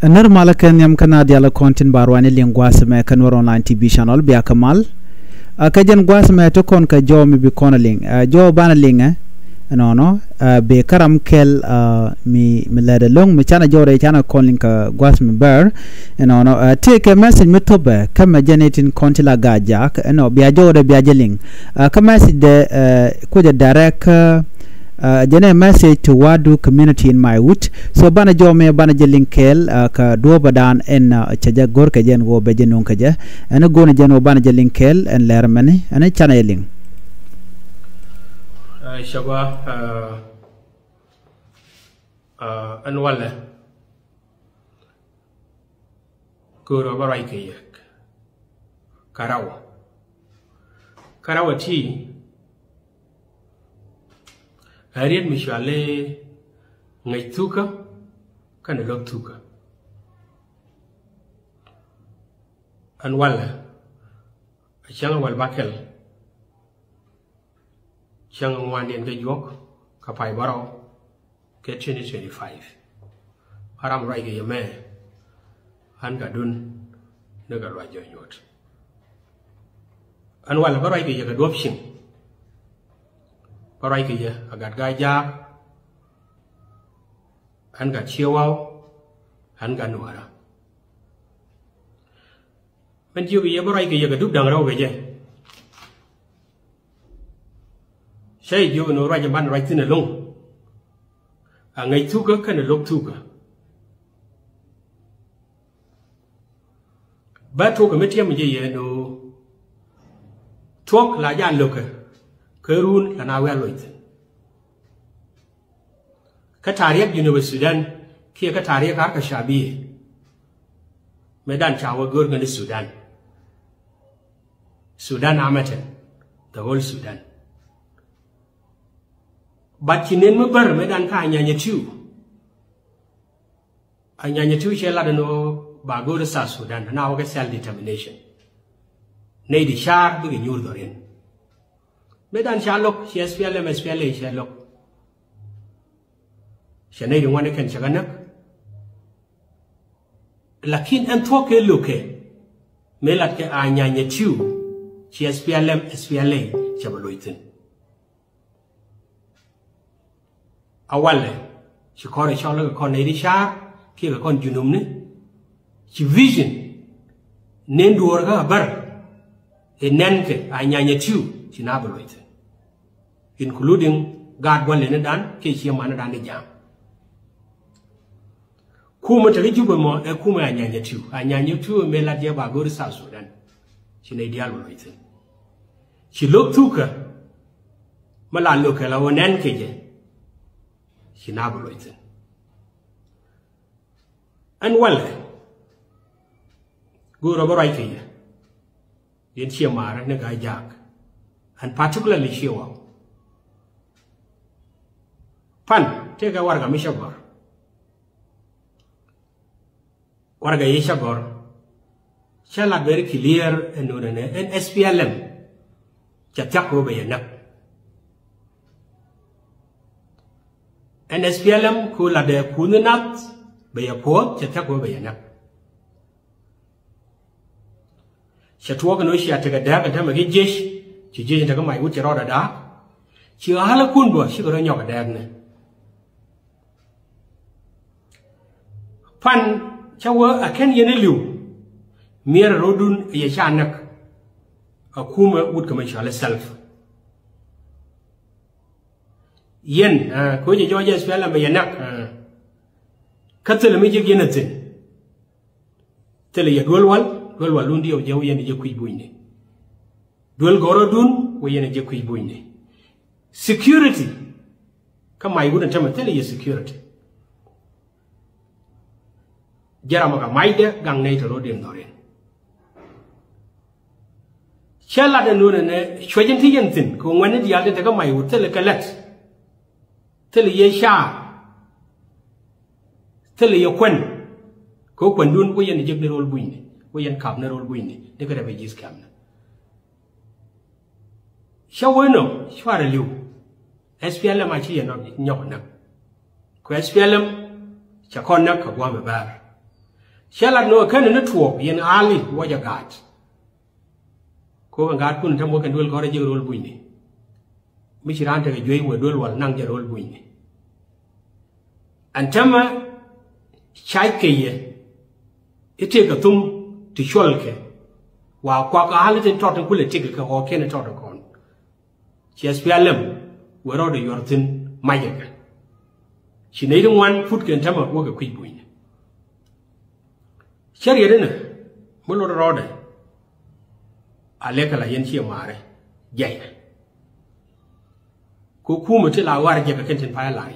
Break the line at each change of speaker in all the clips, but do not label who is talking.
Normal kan yam kana diala content barwani lingwa sama kan war online TV channel biya kamal kajan gwa sama to kon ka jo mi bi konaling jo banaling no be karam kel mi lada long mi chana jo re chana konling ka gwa sama bar no take a message mi toba kama generating content la gajak no biya jo re biya jeling ka message de ko direct jene message to Wadu community in my wood so bana jome bana jelin kel ka do badan en chaja gor ka jen go be jenon ka ja en go na jeno bana jelin kel en ler mani en channeling
shagwa an wala goro barai ke karawa ti Ariad Michale ngay tuka kana lok tuka an wala chang wal bakel chang wan den ke yok ka pai baro ke 2025 haram rai ke yame han ga dun ne ga ra jo yot an wala barai ke ga dopshin Parai kaya agat gajah, anga ciawau, anga nuara. Menjiu kaya parai kaya gadup dangrau kaya. Saya jiu nu raja man rai tina long. Angai tuka kana lok tuka. Batu kemetiam menjadi nu tuak lajan loka. Kerun lana weloit. Katariak University Sudan, kia katariak harka shabi. Medan chawa gurgan Sudan. Sudan amatan, the whole Sudan. But kinen mubar medan ka anyanya tu. Anyanya tu shela dano bagor sa Sudan, na waga self determination. Nei di shar bugi nyur dorin. Medan Shalok, she has SPLM, Shalok. Shanay the one can chaganak. Lakin and talk a look. Melatke Anyanya Chu, she has SPLM, Shabaloitin. Awale, she called a Shalok con Lady Shah, give a con Junumni. She vision, named Warga Bar, a Nanke, Anyanya Chu. Chinabaloit, including God one lenadan, Kishia Manadan jam. Kuma Talijubo, a Kuma Anyanya two, Anyanya two, Meladia Bagor South Sudan. She lay dialogue. She looked to her. Malan look at our Nanke. Chinabaloit. And well, go over right here. In Chiamara, Nagai Jack. And particularly Shiwa. Pan, take a warga Mishagor. Warga Yeshagor. Shall I very clear and SPLM. Chatako Bayanak. And SPLM Kula de Kunanat, Bayaport, Chatako Bayanak. Shatwaka no she take a dab and time again Jish. She didn't take my wood or dark. She a halakundwa, she got a yoga dagna. Pan chawa a can yenelu. Mere rodun a yashanak. A kuma would commercial herself. Yen, Koji Georgia spell and bayanak. Cattle a major genetin. Tell a Dwellwall, Dwellwalundi of Joey and Yaku Buini. Dual Gorodun, we in a Jacqui Buini. Security. Come, I wouldn't tell you security. Jaramaka Maida, Gang Nato Rodium Dorin. Shall I know and Shwajantian thing, go when the other take a my would tell a collet. Tell ye sha. Tell ye quen. Go when doon we in a general Buini. We in Cabner old Buini. They could have a gis camner. Shawano, Shwaralu. SPLM actually not Nyoknak. SPLM, Chakonak, Guamabar. เชื่อละโน่แค่นั้นถั่วยันอาลีว่าจะกัดก็บังคับคุณทำว่ากันด้วยก็ได้เจอโรลบุญนี่ไม่ใช่ร้านเธอจะยุ่ยหัวด้วยวันนั่งจะโรลบุญนี่อันทำมาใช้เกย์ไอ้เจ้าก็ตุ้มที่ช่วยกันว่ากว่าอาลีจะทอดทั้งคู่เลยเจ้าก็โอเคนะทอดทั้งคนเชื่อสเปียร์เลมว่าเราได้ยอดถึงไม่ยังกันฉันในตรงวันพูดกันทำมาว่ากับคุยบุญเชื่อเรื่องนั้นเมื่อเรารอได้อะไรก็เลยยันเชื่อมาเลยใหญ่กูคู่มันที่ลาวาร์เจก็แค่เช่นพายลาย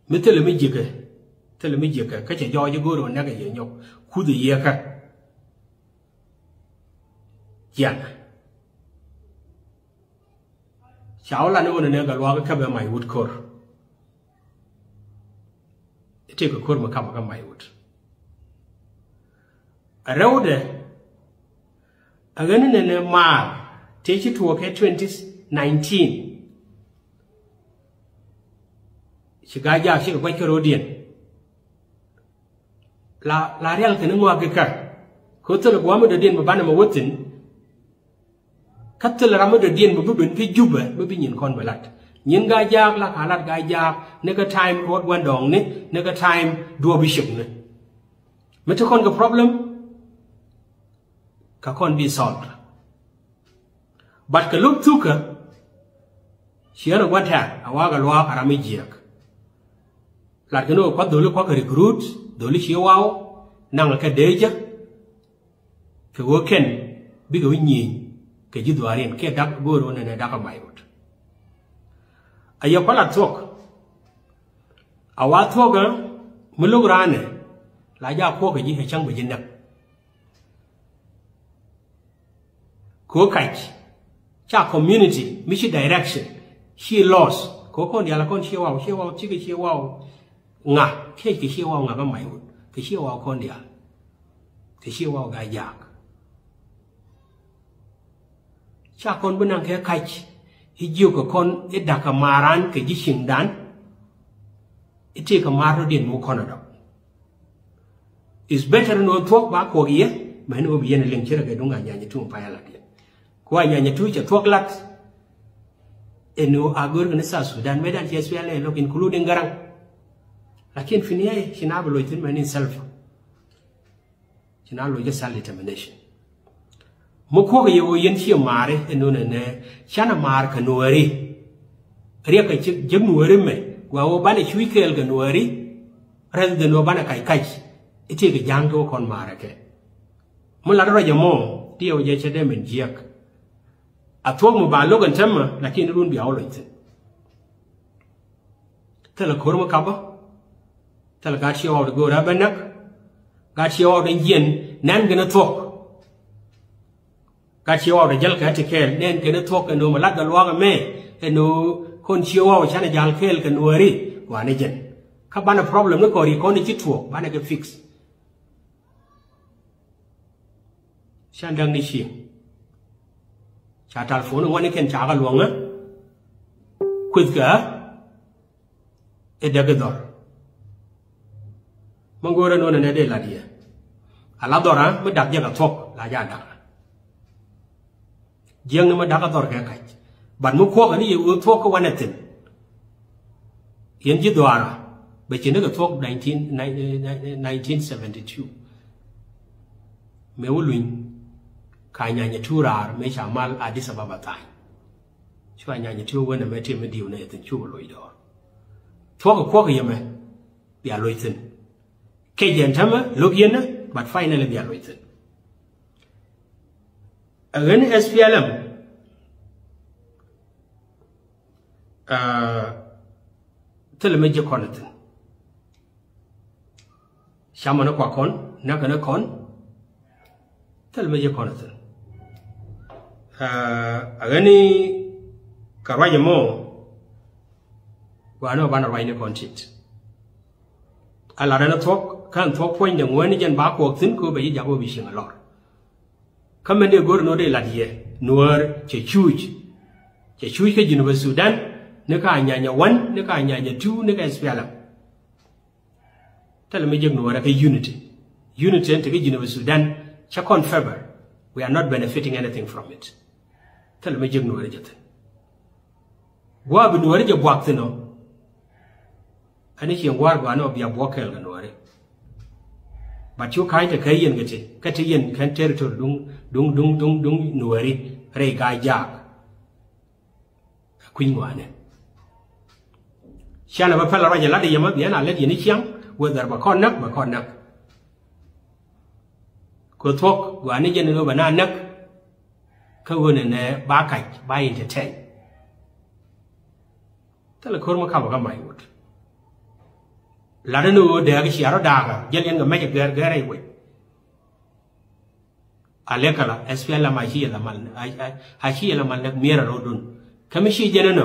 ไม่เท่าไรไม่จีกันเท่าไรไม่จีกันก็จะย่อยกูรู้นักยังยกคู่ดีเยอะกันยันเช้าละนู่นเนี่ยก็ว่าก็แค่แบบไม่วุฒิคอร์ที่ก็คอร์มาขับก็ไม่วุฒิเราเด้อเงินเนี่ยมาเที่ยวทัวร์แค่2019ชิคายาชิคไปแค่โรเดียนลาเรียลถึงนึกว่าเกิดเขาตลกว่ามันเดียนมาบ้านมาวัดถึงคัตตลรามันเดียนมาบุญที่จุบไม่เป็นยินคนเวลัดยินกายากละหาลัดกายากเนกไทม์รถวันดองนี่เนกไทม์ดัวบิชมนี่ไม่ทุกคนกับ problemก็คนดีสอดบัดก็ลุกทุกข์เชื่อหรือว่าแท้เอาว่ากันว่าอารามิจิกหลังจากนั้นก็ดูลูกก็รีครูทดูลูกเชื่อว่านั่งแล้วก็เดจก็ว่าเข็นบิกวิญญาณก็ยุดวารีนแค่ดักกูรู้เนี่ยดักไม่หมดไอ้ยาพลัดทุกเอาว่าทุกข์มันลูกร้านเนี่ยหลายอย่างพวกก็ยิ่งให้ช่างไปยินนักก็ใครจาก community ไม่ใช่ direction ชีลอสก็คนเดียวละคนเชื่อว่าที่ก็เชื่อว่างะแค่ที่เชื่อว่างะก็ไม่หมดที่เชื่อว่าคนเดียวที่เชื่อว่ากายากจากคนเป็นนังแค่ใครที่อยู่กับคนที่ดักมารันกับยิ่งชิงดันที่ก็มารู้ดินมุขนาดนั้น is better นวลทุกบ้าโคกี้เหมือนว่าเบียนเลี้ยงเชื่อกันตรงงานอย่างนี้ทุ่งไปอะไรเดียกว่าอย่างนี้ทุ่งจะทุกลัดเนูอากูร์กันในซาสุดานไม่ได้เชื่อสเปรย์เลยเราเป็นครูดึงกระรังlakin finiya shina balo itin manin self shina lo just self determination mukho ge yo yin chi mare eno ne shana mar ka nuari riya ka jig nuari me wa wo bane chui kel ga nuari rather than no bane kai kai ite ge jang to kon mare ke mun la ro ya mo ti yo je chede men jiak a thok mu ba lo kan chamma lakin run bi awlo itin tala khorma ka ba tala ga chi awdo go ra banak ga chi awdo yin nan gana thok ga chi awdo jal ka te kel nen gana thok no ma lat da lwa ga me no kon chi awdo chana jal kel kan wari wa ne jen ka bana problem no ko ri ko ni chi thok bana ga fix shan dang ni chi cha telephone wani ken cha ga luang quiz ga e daga dor mangora no ne de la dia ala dora me dak ja ga thok la ja dak jeng ne me dak dor ka kai ban mu khok ani yu thok ko wanatin yen ji dwara be chi ne ga thok 1972 me wuluin ka nya nya tura me cha mal Addis Ababa tai chwa nya nya tu wona me tim me diu ne tin chu loi do thok ko ko yeme bia loi tin ke yen thama lok yen but finally bia loi tin again SPLM tele me je konatin shamana kwa kon na kana kon tele me je konatin agani karwaje mo wa no bana right ne content ala rana thok kan thok point de ngwen jen ba ko tin ko be ja bo bi shin alor kamen de gor no de la die nuer che chuj ke jinu Sudan ne ka nya 1 ne ka nya 2 ne ka SPLM tele me je nuer ka unity unity to University Sudan chakon feber we are not benefiting anything from it tell me jig nuwari jate gwa bi nuwari je bwakte no ani ki ngwar gwa no biya bwakel ga nuwari but you kind of kayen gate katiyen kan territory dung nuwari re ga jak kwingwane shana ba pala raja lade yama biya na lade ni chiang whether ba konak ko thok gwa ni jen no bana nak ka wona ne ba kai ba entertain tala korma ka ba mai wot la no de ga shiaro daga jelen ga meje gare we alekala SPL ma hi la mal ha hi la mal nak mira rodun kamishi jenano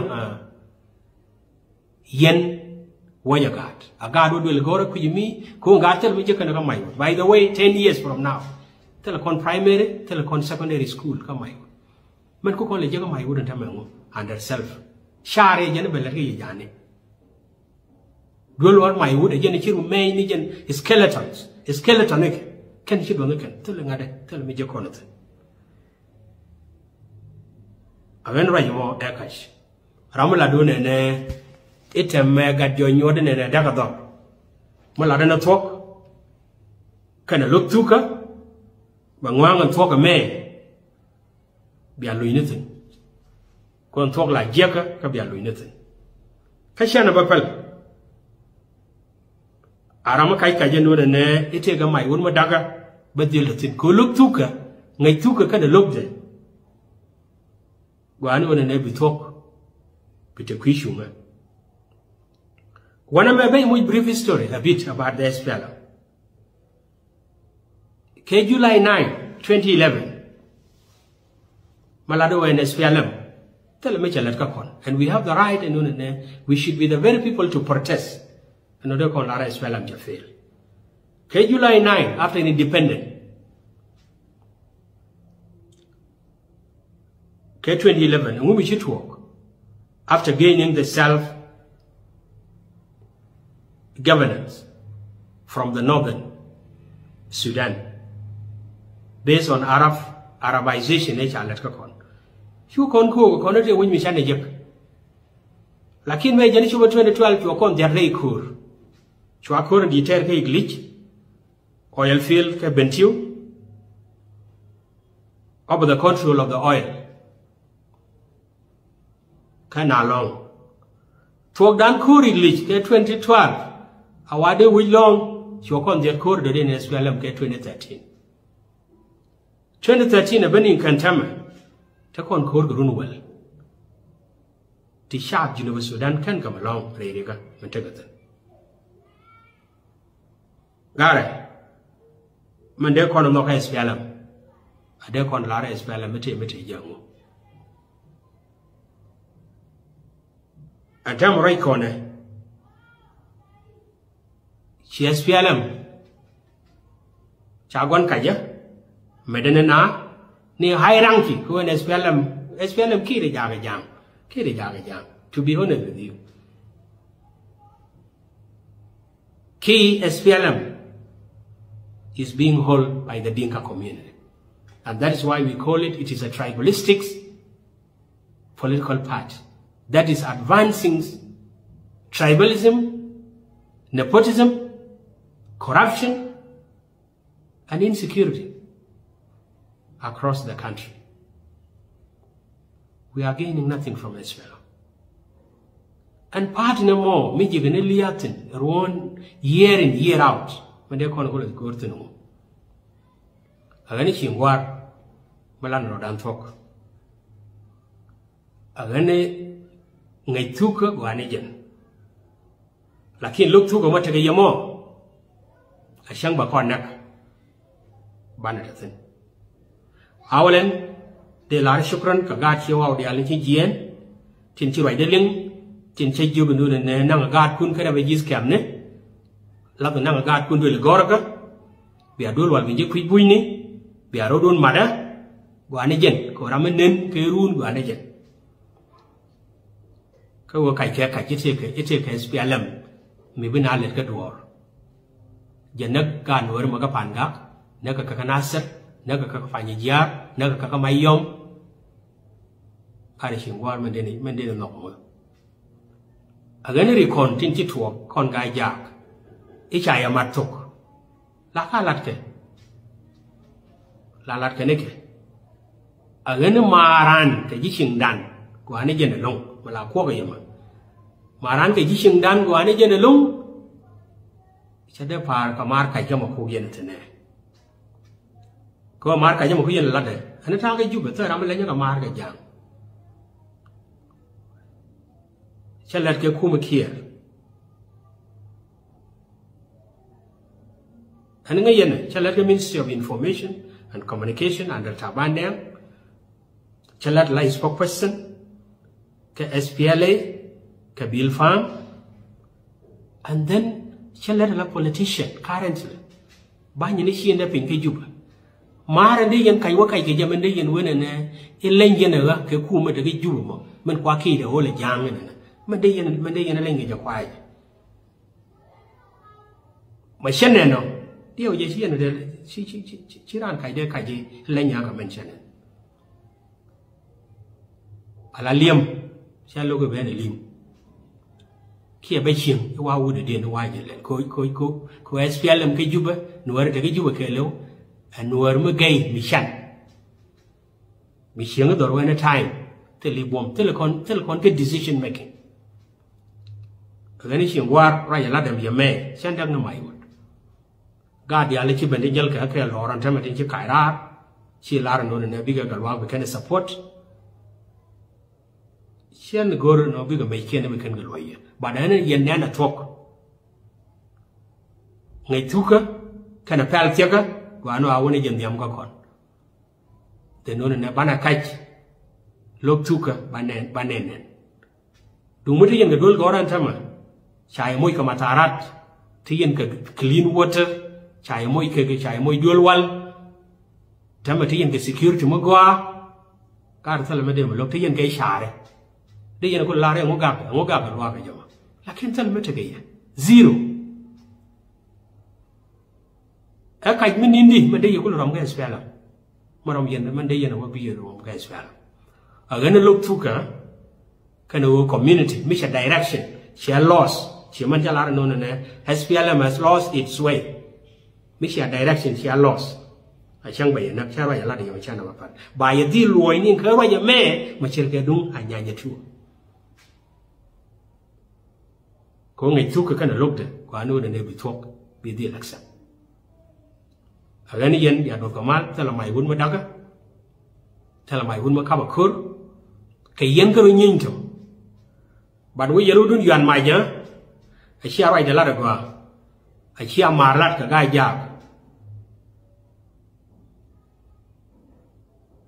yen wanya gat agado dul gora kujimi ko gatel mi jekana ka mai by the way 10 years from now telecom primary telecom secondary school ka mai man ko kon le jega mai wudun tamango under self share jen belari jane dul war mai wude jen ciru may ni jen skeletonic ken ci do ken tel ngade tel mi jekonat awen rajmo ekash ramula do ne ite mega jonyo de ne daga do mala dana tok kana lok tuka ba ngwangan tok me bia luinitin kon tok la jeka ka bia luinitin ka shana ba pal arama kai ka jeno de ne ite ga mai won ma daga ba dilatin ko lok tuka ngai tuka kana lok de gwani wona ne bi tok bite kwishuma. One of my very brief story a bit about the SPLM. July 9, 2011, Malado and SPLM, tell me and we have the right and we should be the very people to protest. Another con Lara SPLM to fail. July 9, after independence, 2011, and we should work after gaining the self-governance from the northern Sudan based on Arabization. You can go, connect with me, Shanajek. Lakin me Janisha 2012 to a con their Raykur. Chuakur and the Terke glitch, oil field, Bentiu, over the control of the oil. Kanalong. Talk down Kuri glitch, 2012. Awade we long, Chokon their corridor in SPLM 2013. 2013, a burning Kantama, Takon Kord Runwell. The sharp University Sudan can come along, Rediga, and Tegatan. Gare, Mandekon of Noka SPLM, a decon Lara SPLM, Mete Young. A damn right corner. She SPLM Chagwan Kaya Medena near high ranking who an SPLM Kiri Jaga Jam, to be honest with you. Key SPLM is being held by the Dinka community. And that is why we call it is a tribalistic political party that is advancing tribalism, nepotism, corruption, and insecurity across the country. We are gaining nothing from Israel. And part no more, me liatin, one year in, year out, when they call it Gortenu. Agani Chingwar, Malan Rodan Tok. Agani Naituka Guanijan. Lakin look to go much again more. A shang bakonak Banathan. Howlen, de la Shukran, Kagachi, the Alinchi Gien, Tinchi Rideling, Tinchi Jubunu, and Nangagat Kun Karavajis Camne, Love the Nangagat Kun will Gorga, we are doing what we do, Quibuni, we are Rodun Mada, Guanijan, Koramanen, Kerun, Guanijan. Kawakai Kaka, it's a SPLM, maybe not let go war. giờ nước cả nửa mà các bạn gác nước các nasir nước các phải nhớ giá nước các máy yom ai xin qua mình đi làm nông ở cái này còn tin chỉ thuộc còn gai giặc ít chạy mà thuộc là lát cái này kì ở cái này maran cái gì sinh đan của anh ấy dân lông mà là quốc cái gì mà maran cái gì sinh đan của anh ấy dân lông sẽ để phá cái mar cái cho một khu dân thế này có mar cái cho một khu dân là đấy anh ấy thang cái giúp tới làm lấy những cái mar cái giang sẽ lát cái khu mà kia anh ấy nghe này sẽ lát cái Ministry of Information and Communication under Taban Deng sẽ lát là spokesperson cái SPLA cái Bill Farm and then sẽ lát là politician currently bao nhiêu người đã pin cái giúp mà rồi đi dân cái quá cái giờ mình đi dân với này lên dân nữa cái khu mà cái giúp mà mình qua khi đó là giang này mình đi dân nó lên cái cho khoai mà xem này nó điều gì chứ này chỉ làm cái gì lên nhà của mình xem này là liêm xem lúc cái bên này liêm khi ở bên chiang cái wow để điền wow vậy lên coi SPL cái giúp á nuôi cái giúp cái lâu nuôi mới gây mission cái đó là time từ liêm từ là con cái decision making cái này chiang war ra là làm gì mẹ xem đang nó mày gà đi alih bên đi nhel cái lò ran tham thì chỉ cài ra chỉ là nó này bị cái galwa cái này support xem người nó bị cái mấy cái này bị cái galwa vậy bà đấy nó yên nè thuộc ngày thu cái này pel tiếc và nó áo này yên niệm có con thì nó này bán cái lúc thu bán nền đúng mới thấy yên cái đôi gò ran tham mà chạy môi cái matarat thấy yên cái clean water chạy môi dual wall thằng mà thấy cái security mới qua cả thằng mà đem lúc thấy cái xả đấy đây là con lá đấy ngô gab cái loa cái gì mà là khi thằng mà thấy cái zero ở cái mình đi mình đây có làm cái spell mà làm gì mình đây là một bây giờ làm cái spell ở cái nó lúc thu cái nó community mission direction share loss chỉ mình cho lá nó này SPLM has lost its way mission direction share loss chẳng bây giờ nó chẳng bây giờ là điều mà chẳng nào phải bài đi lùi nhưng cái bây giờ mẹ mà chỉ cái đúng anh nhà chua có ngày thuốc cái này lúc đấy có anh nuôi này bị thuốc bị đi lạc sạch ở đây nhân nhà đồ cầm thế là mày muốn mới đắc á thế là mày muốn mới khắp ở khớp cái yên cái nhìn thôi bạn bây giờ lúc đúng dàn mày nhớ ai chia ra để là được à ai chia mà lát cái gai già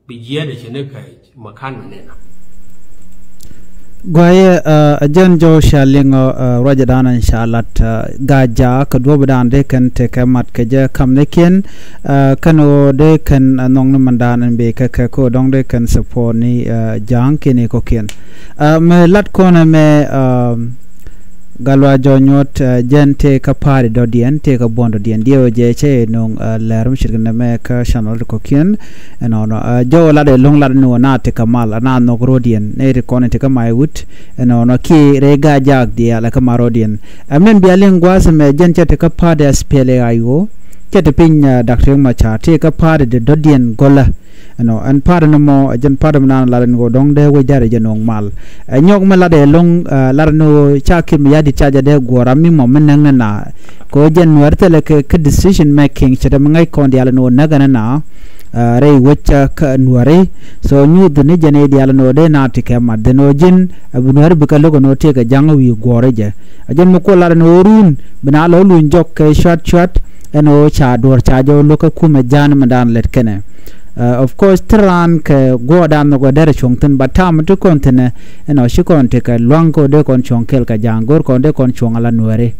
bị giết để cho nó cái mà khăn mà nè
Gaya ajan jo shalingo rajadan inshallah gaja kedua badan de kan tekamat keja kamnekian kano de kan nong mandan be ka ko dong de kan support ni jang kini kokian me lat kona me galwa jonyot jente ka pari do dien te ka bondo dien dio je che nong lerum shirgna me ka channel ko kien no jo la de long la no na te kamal na no grodien ne re konen te ka mai wut no ki re ga jak dia la ka marodien amen bi alengwa se me jente te ka pade spele ayo che te pin dr macha te ka pade de do dien gola no an pada no mo jan pada nan la ngo dong de we jare janong mal nyok ma la de long la no cha kim ya di cha de gora mi mo men nang na ko jan warte le ke decision making che de ngai kon dia no naga na re wecha ka nuare so nyu de ne jane dia no de na tike ma de no jin abu nuare bu ka logo no te ga jang wi gore je jan mo ko la no run bina lo lu njok ke shot eno cha dor cha jo lo ka kuma jan madan let kene of course tran ke go dan no go dere chongten batam to kontene eno shikon te ka lwango de kon chongkel ka jangor kon de kon chongala nuare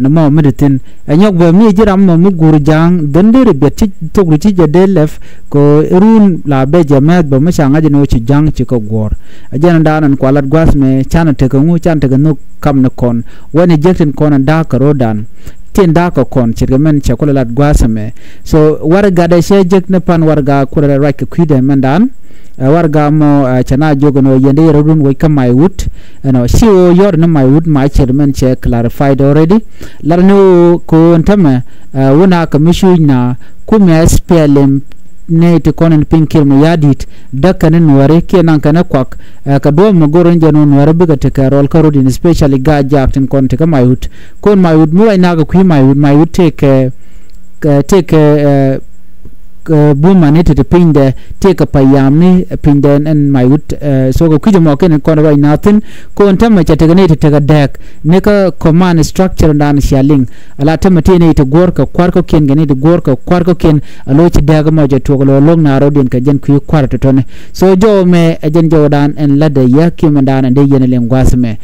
no mo meditin anyok be mi jiram mo mugur jang dendere beti to gruti je delef ko run la be jamat bo machanga jino chi jang chi ko gor ajana danan kwalat gwas me chana te ko ngu chan te no kam na kon woni jekten kon da ka rodan tenda ko kon chirgamen chakola lat gwasame so warga da shejek ne pan warga kula right ka kwide mandan warga mo chana jogono yende rodun way kam my wood no siwo yor na my wood my chairman che clarified already larno ko ntama wona kamishu na kumya spelem ne te konen pinkil mo yadit dakane nuare kenan kana kwak ka do mo goron jano nuare biga te karol karodin especially ga jakten kon te ka my wood kon my wood mo ina ga kwi my wood take buma ne te pinde take a payamni pinden and my wood so go kujo mo ken kon right nothing ko ntama cha te ne te ga deck ne ka command structure dan shaling ala tamate ne te gorka kwarko ken gane de gorka kwarko ken alo ci daga mo je to lo long na rodin ka jen ku kwarto to ne so jo me jen jo dan en lade ya kimandana de yene len gwasme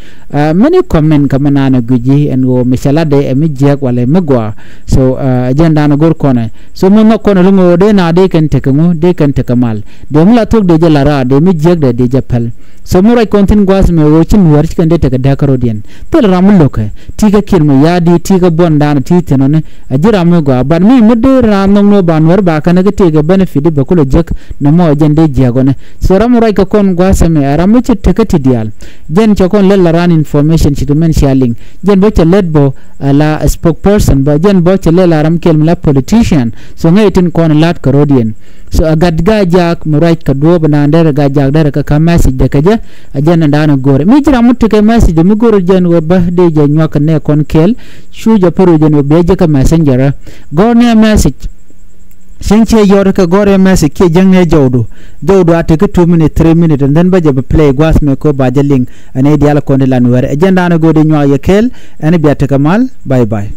many comment kamana na guji en go mishalade e mi jek wala megwa so jen dan gor kone so mo no kono lungo de na de kan tekangu de kan tekamal de mula tok de lara de mi jek de japal so mo rai kontin gwasme wo chin war kan de teka dakarodien tel ramul loke tiga kirmo yadi tiga bondan ti tenone ajira mo go ban mi mudde ramno no banwar ba kana ga tiga benefit ba kulo jek na mo jende jagone so ram rai ka kon gwasme ramu ci tekati dial jen chokon le laran information ci men sharing jen bo ci ledbo la spokesperson ba jen bo ci le laram kel la politician so ngaitin kon lat karodian so agad ga jak mo rai ka do bana ndere ga jak dere ka message de kaje ajen ndana gore mi jira mutte ke message mi goro jen wo ba de je nyoka ne kon kel shuja puru jen wo beje ka messenger go ne message senche yor ka gore message ke jangne jawdu ate ka 2 minutes 3 minutes and then ba je play gwas me ko ba je link ane diala ko ne lan were ajen ndana go de nyoya kel ane biata kamal bye bye